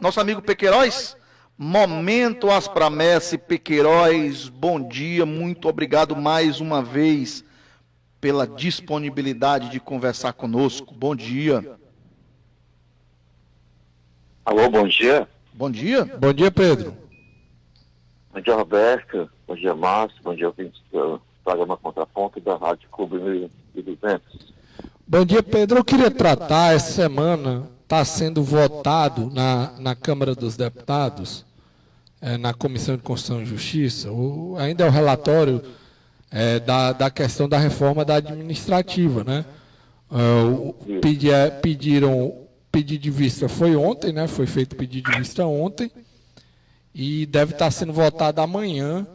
nosso amigo Pequeiroz. Momento Aspromesse Pequeiroz, bom dia, muito obrigado mais uma vez pela disponibilidade de conversar conosco. Bom dia. Alô, bom dia. Bom dia. Bom dia, Pedro. Bom dia, Roberto. Bom dia, Márcio. Bom dia, ouvintes do programa Contraponto da Rádio Clube 1200. Bom dia, Pedro. Eu queria tratar, essa semana está sendo votado na Câmara dos Deputados, na Comissão de Constituição e Justiça, ainda é o relatório da questão da reforma da administrativa, né? Pedido de vista foi ontem, né? Foi feito o pedido de vista ontem e deve estar sendo votado amanhã.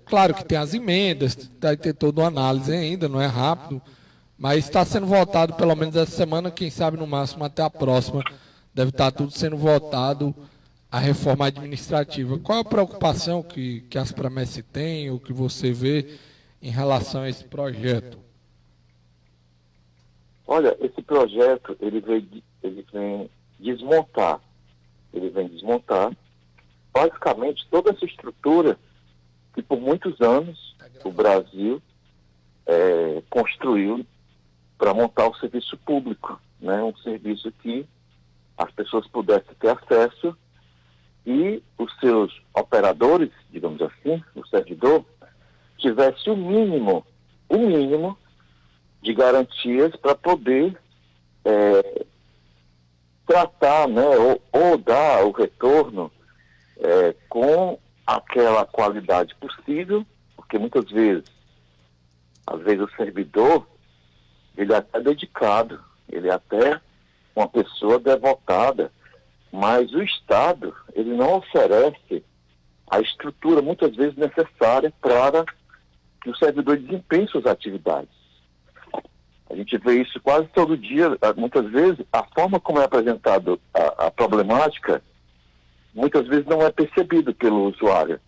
Claro que tem as emendas, vai ter toda uma análise ainda, não é rápido, mas está sendo votado pelo menos essa semana, quem sabe no máximo até a próxima, deve estar tudo sendo votado, a reforma administrativa. Qual a preocupação que as promessas têm, ou que você vê em relação a esse projeto? Olha, esse projeto, ele vem desmontar basicamente toda essa estrutura que por muitos anos o Brasil construiu para montar o serviço público, né? Um serviço que as pessoas pudessem ter acesso e os seus operadores, digamos assim, o servidor, tivesse o mínimo de garantias para poder tratar, né, ou dar o retorno com aquela qualidade possível, porque muitas vezes, às vezes o servidor, ele é até dedicado, ele é até uma pessoa devotada, mas o Estado, ele não oferece a estrutura, muitas vezes, necessária para que o servidor desempenhe suas atividades. A gente vê isso quase todo dia, muitas vezes, a forma como é apresentada a problemática, muitas vezes não é percebido pelo usuário.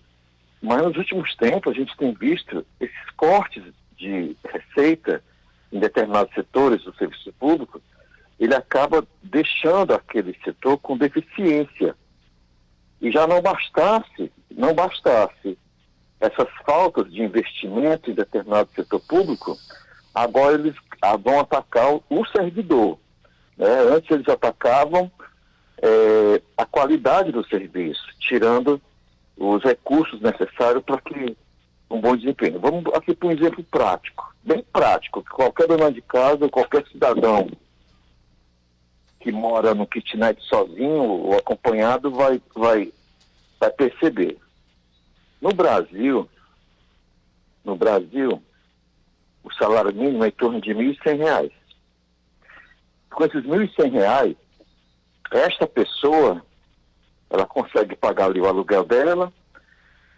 Mas nos últimos tempos a gente tem visto esses cortes de receita em determinados setores do serviço público, ele acaba deixando aquele setor com deficiência. E já não bastasse essas faltas de investimento em determinado setor público, agora eles vão atacar o servidor, né? Antes eles atacavam a qualidade do serviço, tirando os recursos necessários para que um bom desempenho. Vamos aqui para um exemplo prático, bem prático, que qualquer dona de casa, qualquer cidadão que mora no kitnet sozinho ou acompanhado vai perceber. No Brasil, o salário mínimo é em torno de R$ 1.100. Com esses R$ 1.100, esta pessoa, ela consegue pagar ali o aluguel dela,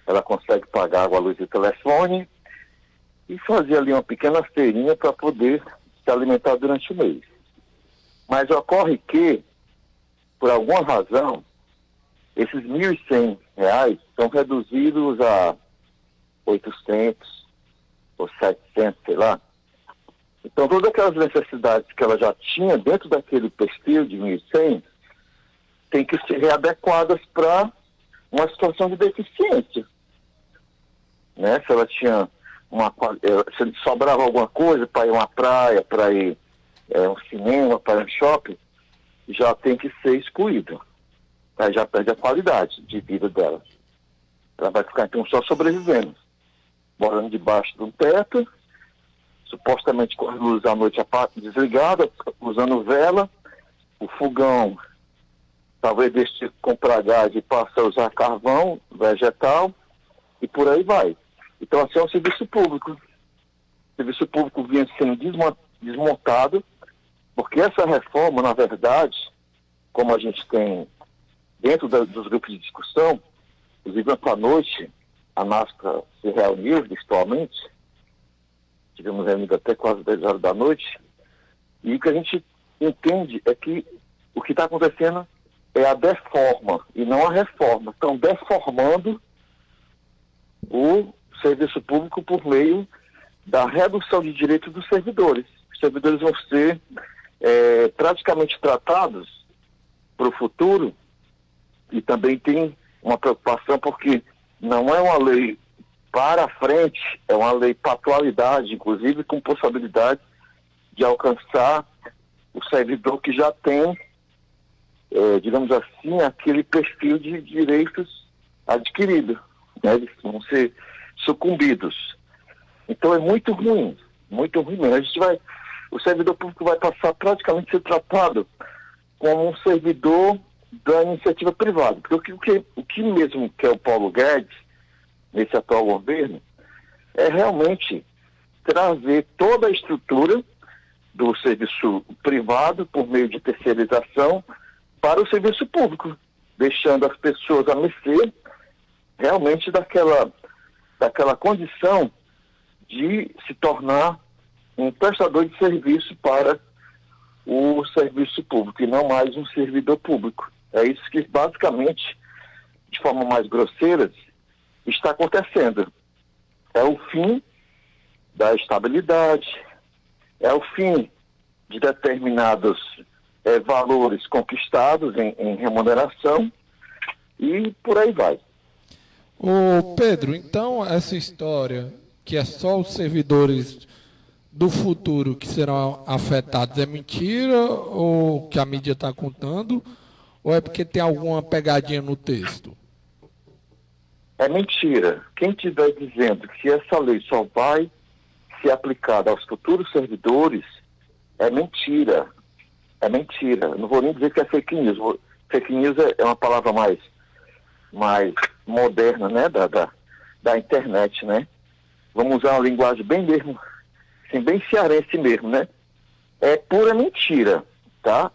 ela consegue pagar água, luz e telefone e fazer ali uma pequena feirinha para poder se alimentar durante o mês. Mas ocorre que, por alguma razão, esses R$ 1.100 são reduzidos a 800 ou 700, sei lá. Então, todas aquelas necessidades que ela já tinha dentro daquele perfil de 1.100 têm que ser readequadas para uma situação de deficiência. Né? Se ela tinha se sobrava alguma coisa para ir a uma praia, para ir um cinema, para um shopping, já tem que ser excluído. Aí já perde a qualidade de vida dela. Ela vai ficar então só sobrevivendo, morando debaixo de um teto, supostamente com as luzes à noite desligadas, usando vela, o fogão talvez deixe de comprar gás e passe a usar carvão vegetal e por aí vai. Então assim é um serviço público. O serviço público vinha sendo desmontado, porque essa reforma, na verdade, como a gente tem dentro dos grupos de discussão, inclusive ontem à noite, a NASPA se reuniu virtualmente, tivemos reunido até quase 10 horas da noite, e o que a gente entende é que o que está acontecendo é a deforma e não a reforma. Estão deformando o serviço público por meio da redução de direitos dos servidores. Os servidores vão ser praticamente tratados para o futuro e também tem uma preocupação porque não é uma lei para frente, é uma lei para a atualidade, inclusive com possibilidade de alcançar o servidor que já tem, digamos assim, aquele perfil de direitos adquiridos, né? Eles vão ser sucumbidos. Então é muito ruim mesmo. O servidor público vai passar praticamente a ser tratado como um servidor da iniciativa privada. Porque o que mesmo quer o Paulo Guedes, nesse atual governo, é realmente trazer toda a estrutura do serviço privado, por meio de terceirização, para o serviço público, deixando as pessoas a mercê realmente daquela condição de se tornar um prestador de serviço para o serviço público e não mais um servidor público. É isso que, basicamente, de forma mais grosseira, está acontecendo. É o fim da estabilidade, é o fim de determinados valores conquistados em remuneração e por aí vai. Ô Pedro, então essa história que é só os servidores do futuro que serão afetados é mentira ou que a mídia está contando ou é porque tem alguma pegadinha no texto? É mentira. Quem estiver dizendo que essa lei só vai ser aplicada aos futuros servidores, é mentira. É mentira. Não vou nem dizer que é fake news. Fake news é uma palavra mais moderna, né, da internet, né? Vamos usar uma linguagem bem mesmo, assim, bem cearense mesmo, né? É pura mentira, tá?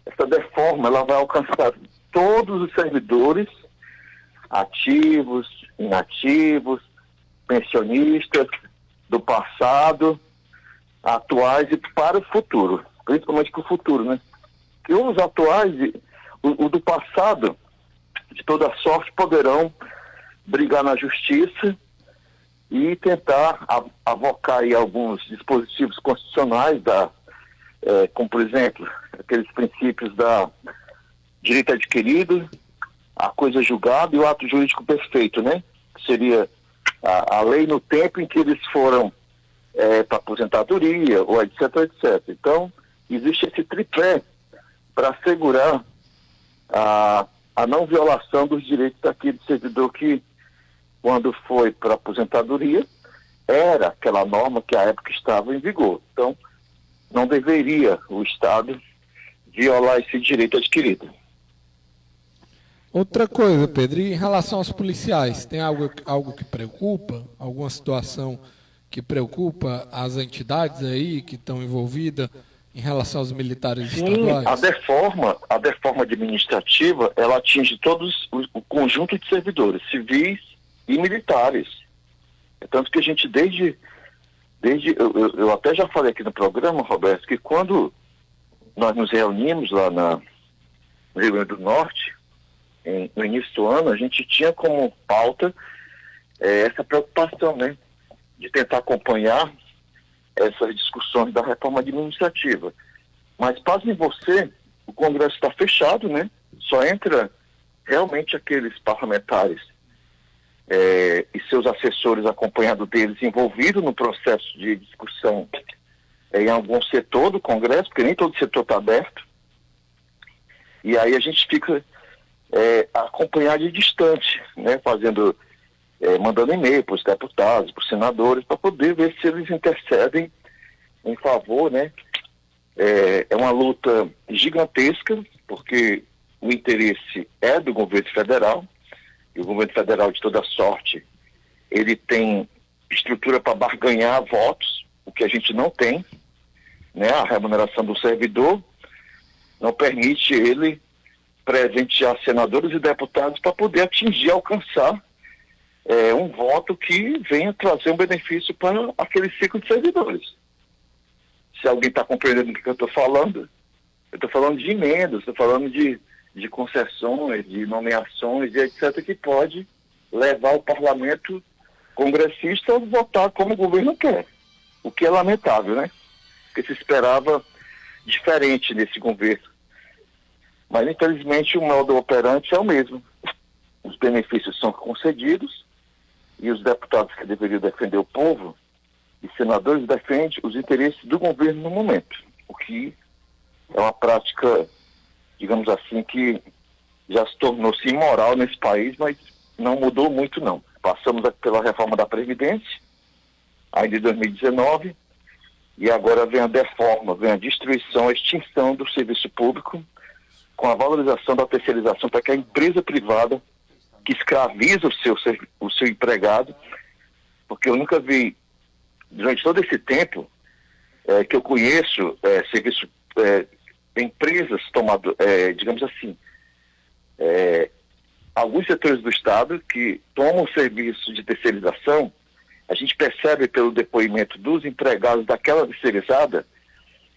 Essa deforma, ela vai alcançar todos os servidores, ativos, inativos, pensionistas, do passado, atuais e para o futuro, principalmente para o futuro, né? E os atuais, o do passado, de toda sorte, poderão brigar na justiça e tentar avocar aí alguns dispositivos constitucionais, como, por exemplo, aqueles princípios da direito adquirido, a coisa julgada e o ato jurídico perfeito, né? Que seria a lei no tempo em que eles foram para aposentadoria, ou etc, etc. Então, existe esse tripé para assegurar a não violação dos direitos daquele servidor que, quando foi para aposentadoria, era aquela norma que à época estava em vigor. Então, não deveria o Estado violar esse direito adquirido. Outra coisa, Pedro, e em relação aos policiais, tem algo que preocupa? Alguma situação que preocupa as entidades aí que estão envolvidas em relação aos militares estaduais? A deforma administrativa, ela atinge todos o conjunto de servidores, civis e militares. É tanto que a gente eu até já falei aqui no programa, Roberto, que quando nós nos reunimos lá no Rio Grande do Norte, no início do ano, a gente tinha como pauta essa preocupação, né, de tentar acompanhar essas discussões da reforma administrativa. Mas, pasmem você, o Congresso está fechado, né? Só entra realmente aqueles parlamentares e seus assessores acompanhados deles envolvidos no processo de discussão em algum setor do Congresso, porque nem todo setor está aberto. E aí a gente fica acompanhar de distante, né? Mandando e-mail para os deputados, para os senadores, para poder ver se eles intercedem em favor, né? É uma luta gigantesca, porque o interesse é do governo federal, e o governo federal, de toda sorte, ele tem estrutura para barganhar votos, o que a gente não tem, né? A remuneração do servidor não permite ele presentear senadores e deputados para poder alcançar um voto que venha trazer um benefício para aquele ciclo de servidores. Se alguém está compreendendo o que eu estou falando de emendas, estou falando de concessões, de nomeações e etc., que pode levar o parlamento congressista a votar como o governo quer. O que é lamentável, né? Porque se esperava diferente nesse governo. Mas, infelizmente, o modo operante é o mesmo. Os benefícios são concedidos e os deputados que deveriam defender o povo e senadores defendem os interesses do governo no momento, o que é uma prática, digamos assim, que já se tornou-se imoral nesse país, mas não mudou muito, não. Passamos pela reforma da Previdência, ainda em 2019, e agora vem a deforma, vem a destruição, a extinção do serviço público, com a valorização da terceirização para que a empresa privada, que escraviza o seu empregado, porque eu nunca vi, durante todo esse tempo, que eu conheço empresas tomando, digamos assim, alguns setores do Estado que tomam serviço de terceirização. A gente percebe pelo depoimento dos empregados daquela terceirizada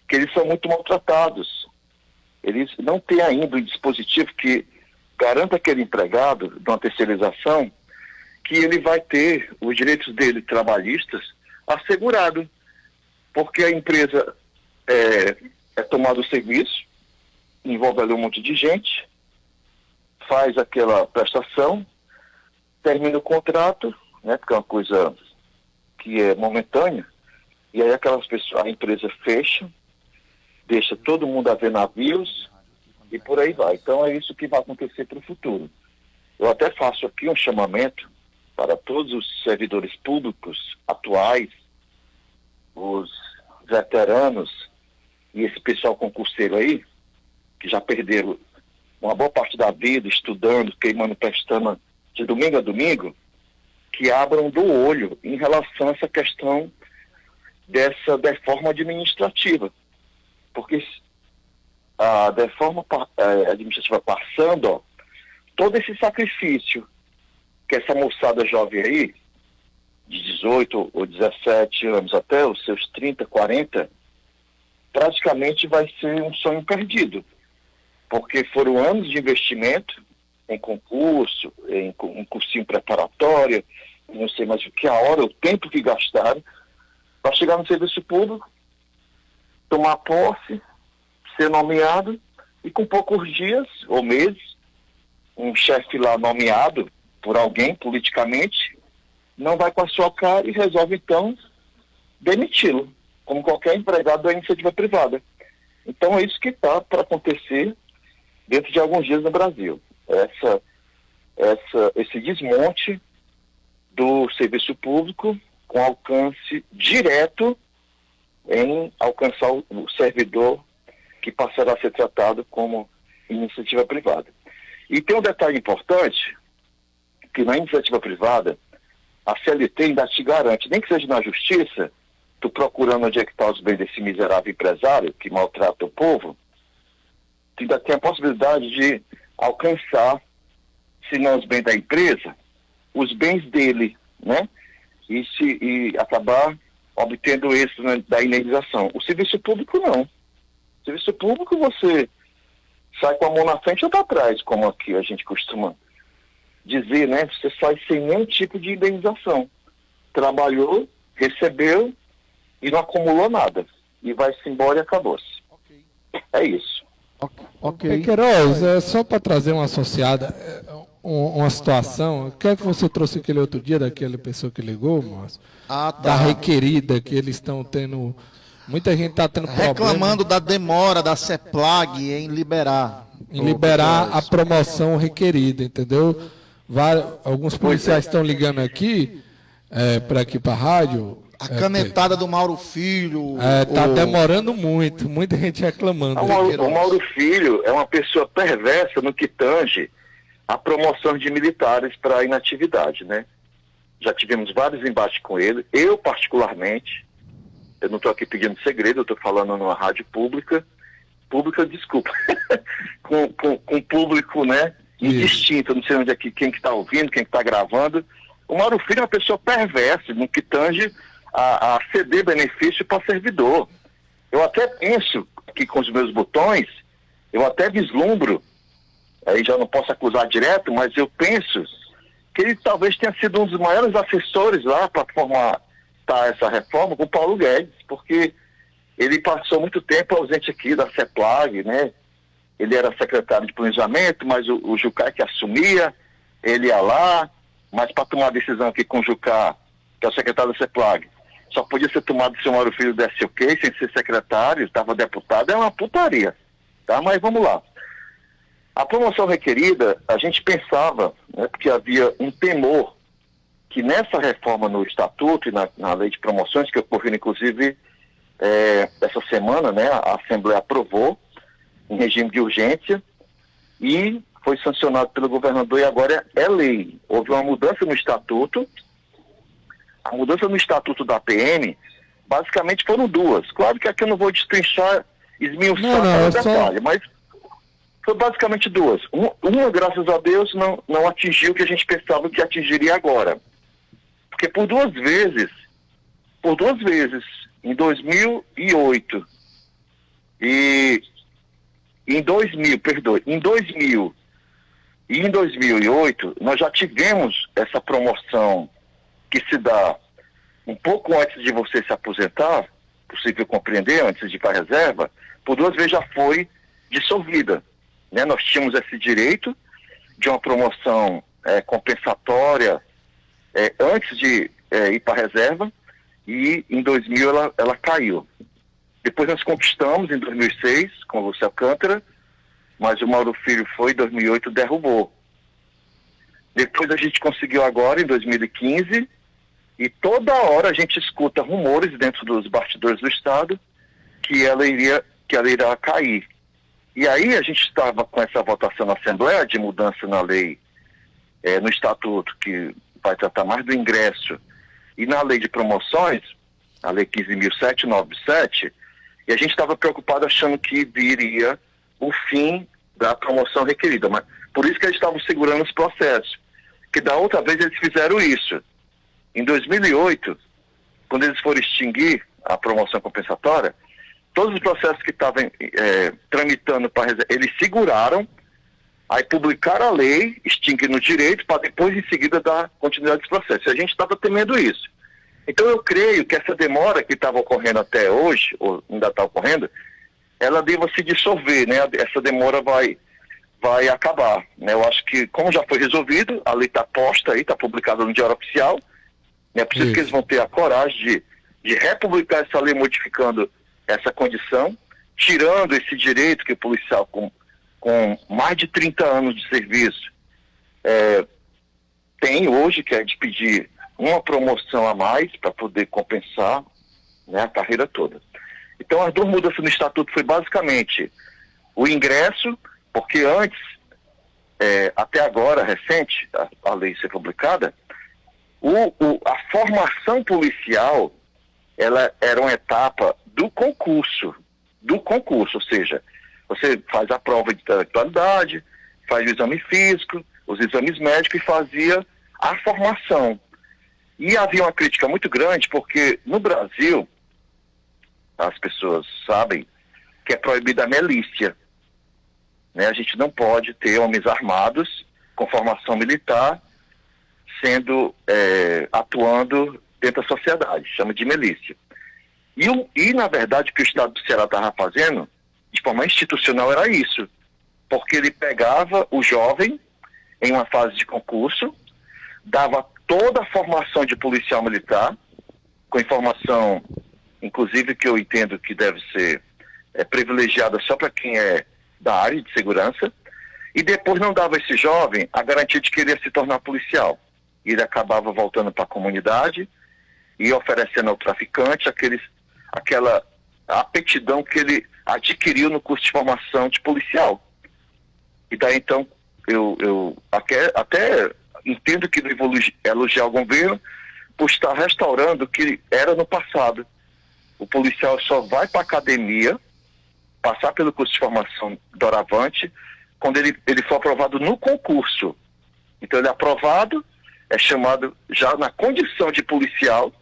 que eles são muito maltratados. Eles não têm ainda um dispositivo que garanta aquele empregado de uma terceirização que ele vai ter os direitos dele trabalhistas assegurado, porque a empresa é tomada o serviço, envolve ali um monte de gente, faz aquela prestação, termina o contrato, né, porque é uma coisa que é momentânea, e aí aquelas pessoas, a empresa fecha, deixa todo mundo a ver navios e por aí vai. Então é isso que vai acontecer para o futuro. Eu até faço aqui um chamamento para todos os servidores públicos atuais, os veteranos e esse pessoal concurseiro aí, que já perderam uma boa parte da vida estudando, queimando pestana de domingo a domingo, que abram do olho em relação a essa questão dessa deforma administrativa. Porque a deforma administrativa passando, ó, todo esse sacrifício que essa moçada jovem aí, de 18 ou 17 anos até os seus 30, 40, praticamente vai ser um sonho perdido. Porque foram anos de investimento em concurso, em cursinho preparatório, não sei mais o que, a hora, o tempo que gastaram, para chegar no serviço público, tomar posse, ser nomeado, e com poucos dias ou meses, um chefe lá nomeado por alguém politicamente, não vai com a sua cara e resolve então demiti-lo, como qualquer empregado da iniciativa privada. Então é isso que está para acontecer dentro de alguns dias no Brasil. Esse desmonte do serviço público com alcance direto em alcançar o servidor que passará a ser tratado como iniciativa privada. E tem um detalhe importante, que na iniciativa privada, a CLT ainda te garante, nem que seja na justiça, tu procurando onde é que está os bens desse miserável empresário que maltrata o povo, tu ainda tem a possibilidade de alcançar, se não os bens da empresa, os bens dele, né? E acabar obtendo êxito da indenização. O serviço público não. O serviço público você sai com a mão na frente ou para trás, como aqui a gente costuma dizer, né? Você sai sem nenhum tipo de indenização. Trabalhou, recebeu e não acumulou nada. E vai-se embora e acabou-se. Okay. É isso. Ok. Queiroz, só para trazer uma associada, uma situação, o que é que você trouxe aquele outro dia daquela pessoa que ligou, Márcio? Da requerida, que eles estão tendo, muita gente está tendo problema. Reclamando da demora da CEPLAG em liberar. Em liberar a promoção requerida, entendeu? Alguns policiais estão ligando aqui, para a rádio. A canetada do Mauro Filho. Está demorando muito, muita gente reclamando. O Mauro Filho é uma pessoa perversa no que tange a promoção de militares para a inatividade, né? Já tivemos vários embates com ele. Eu, particularmente, eu não estou aqui pedindo segredo, eu estou falando numa rádio pública, desculpa, com público, né, indistinto, não sei onde é quem que está ouvindo, quem que está gravando. O Mauro Filho é uma pessoa perversa no que tange a ceder benefício para servidor. Eu até penso que com os meus botões, eu até vislumbro, aí já não posso acusar direto, mas eu penso que ele talvez tenha sido um dos maiores assessores lá para formatar essa reforma com o Paulo Guedes, porque ele passou muito tempo ausente aqui da CEPLAG, né? ele era secretário de planejamento, mas o Jucá que assumia, ele ia lá, mas para tomar a decisão aqui com o Jucá, que é o secretário da CEPLAG, só podia ser tomado se o Mauro Filho desse ok, sem ser secretário, estava deputado, é uma putaria, tá? Mas vamos lá. A promoção requerida, a gente pensava, né, porque havia um temor que nessa reforma no Estatuto e na lei de promoções, que ocorreu inclusive essa semana, né, a Assembleia aprovou em regime de urgência e foi sancionado pelo governador e agora é lei. Houve uma mudança no Estatuto. A mudança no Estatuto da PM, basicamente foram duas. Claro que aqui eu não vou destrinchar, esmiuçar o detalhe, mas foi basicamente duas. Uma, graças a Deus, não atingiu o que a gente pensava que atingiria agora. Porque por duas vezes, em 2008 e em 2000 e em 2008, nós já tivemos essa promoção que se dá um pouco antes de você se aposentar, possível compreender, antes de ir para a reserva, por duas vezes já foi dissolvida. Né? Nós tínhamos esse direito de uma promoção compensatória antes de ir para a reserva, e em 2000 ela caiu. Depois nós conquistamos em 2006 com o Lúcio Alcântara, mas o Mauro Filho foi em 2008 derrubou. Depois a gente conseguiu agora em 2015 e toda hora a gente escuta rumores dentro dos bastidores do Estado que ela irá cair. E aí a gente estava com essa votação na Assembleia de mudança na lei, no Estatuto, que vai tratar mais do ingresso, e na lei de promoções, a lei 15.797, e a gente estava preocupado achando que viria o fim da promoção requerida, mas por isso que eles estavam segurando os processos, que da outra vez eles fizeram isso. Em 2008, quando eles foram extinguir a promoção compensatória, todos os processos que estavam tramitando para reserva, eles seguraram, aí publicaram a lei, extinguindo o direito, para depois, em seguida, dar continuidade dos processos. E a gente estava temendo isso. Então, eu creio que essa demora que estava ocorrendo até hoje, ou ainda está ocorrendo, ela deva se dissolver, né? Essa demora vai acabar. Né? Eu acho que, como já foi resolvido, a lei está posta aí, está publicada no Diário Oficial, é preciso que eles vão ter a coragem de republicar essa lei, modificando essa condição, tirando esse direito que o policial com mais de 30 anos de serviço tem hoje, que é de pedir uma promoção a mais para poder compensar, né, a carreira toda. Então as duas mudanças no Estatuto foi basicamente o ingresso, porque antes, até agora, recente, a lei ser publicada, a formação policial, ela era uma etapa do concurso, ou seja, você faz a prova de intelectualidade, faz o exame físico, os exames médicos e fazia a formação. E havia uma crítica muito grande porque no Brasil, as pessoas sabem que é proibida a milícia. Né? A gente não pode ter homens armados com formação militar atuando dentro da sociedade, chama de milícia. E na verdade, o que o Estado do Ceará estava fazendo, de forma institucional, era isso. Porque ele pegava o jovem em uma fase de concurso, dava toda a formação de policial militar, com informação, inclusive, que eu entendo que deve ser privilegiada só para quem é da área de segurança, e depois não dava a esse jovem a garantia de que ele ia se tornar policial. Ele acabava voltando para a comunidade e oferecendo ao traficante aquela aptidão que ele adquiriu no curso de formação de policial. E daí então eu até entendo que devo elogiar o governo por estar restaurando o que era no passado. O policial só vai para a academia, passar pelo curso de formação doravante, quando ele for aprovado no concurso. Então ele é aprovado, é chamado já na condição de policial,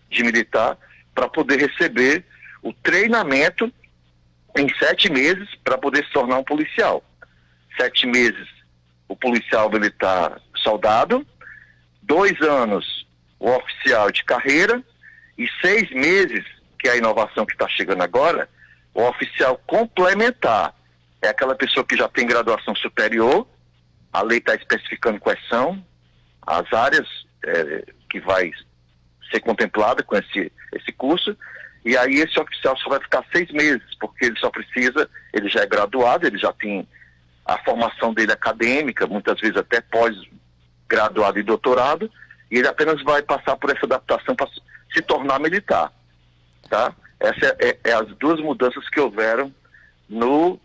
de militar, para poder receber o treinamento em 7 meses para poder se tornar um policial. 7 meses o policial militar soldado, 2 anos o oficial de carreira e 6 meses, que é a inovação que está chegando agora, o oficial complementar. é aquela pessoa que já tem graduação superior, a lei está especificando quais são as áreas que vai ser contemplada com esse curso, e aí esse oficial só vai ficar 6 meses, porque ele já é graduado, ele já tem a formação dele acadêmica, muitas vezes até pós-graduado e doutorado, e ele apenas vai passar por essa adaptação para se tornar militar, tá? Essas é as 2 mudanças que houveram no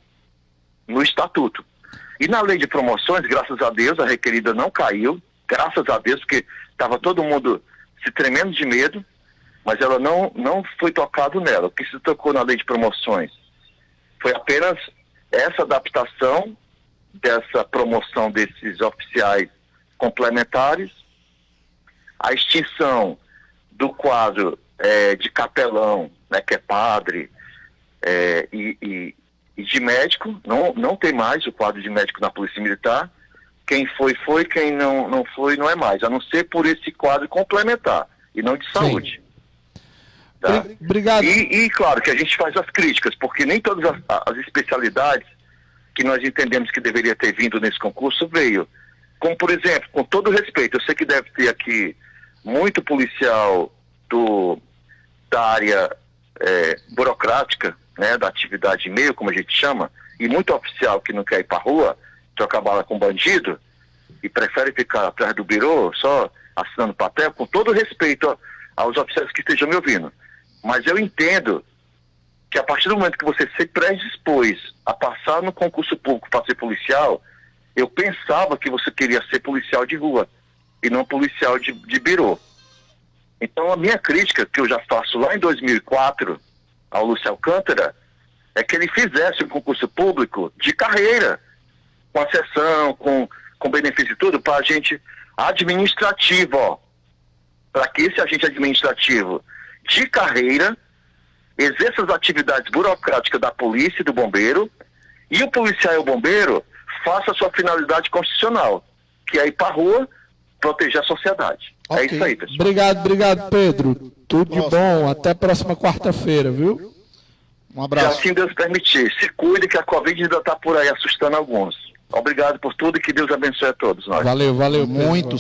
estatuto. E na lei de promoções, graças a Deus, a requerida não caiu, graças a Deus, porque estava todo mundo se tremendo de medo, mas ela não foi tocado nela. O que se tocou na lei de promoções foi apenas essa adaptação dessa promoção desses oficiais complementares, a extinção do quadro de capelão, né, que é padre, e de médico. Não tem mais o quadro de médico na Polícia Militar. Quem foi, quem não foi, não é mais, a não ser por esse quadro complementar, e não de saúde. Tá? Obrigado. E claro que a gente faz as críticas, porque nem todas as especialidades que nós entendemos que deveria ter vindo nesse concurso veio. Como, por exemplo, com todo respeito, eu sei que deve ter aqui muito policial da área burocrática, né, da atividade e-mail, como a gente chama, e muito oficial que não quer ir para a rua, trocar bala com bandido, e prefere ficar atrás do birô, só assinando papel, com todo respeito aos oficiais que estejam me ouvindo. Mas eu entendo que a partir do momento que você se predispôs a passar no concurso público para ser policial, eu pensava que você queria ser policial de rua, e não policial de birô. Então a minha crítica, que eu já faço lá em 2004, ao Lúcio Alcântara, é que ele fizesse um concurso público de carreira, com acessão, com benefício e tudo, para agente administrativo, para que esse agente administrativo de carreira exerça as atividades burocráticas da polícia e do bombeiro, e o policial e o bombeiro faça a sua finalidade constitucional, que é ir para a rua proteger a sociedade. Okay. É isso aí, pessoal. Obrigado, Pedro. Tudo de bom. Até a próxima quarta-feira, viu? Um abraço. Se assim Deus permitir. Se cuide que a Covid ainda está por aí assustando alguns. Obrigado por tudo e que Deus abençoe a todos nós. Valeu, Pedro. Muito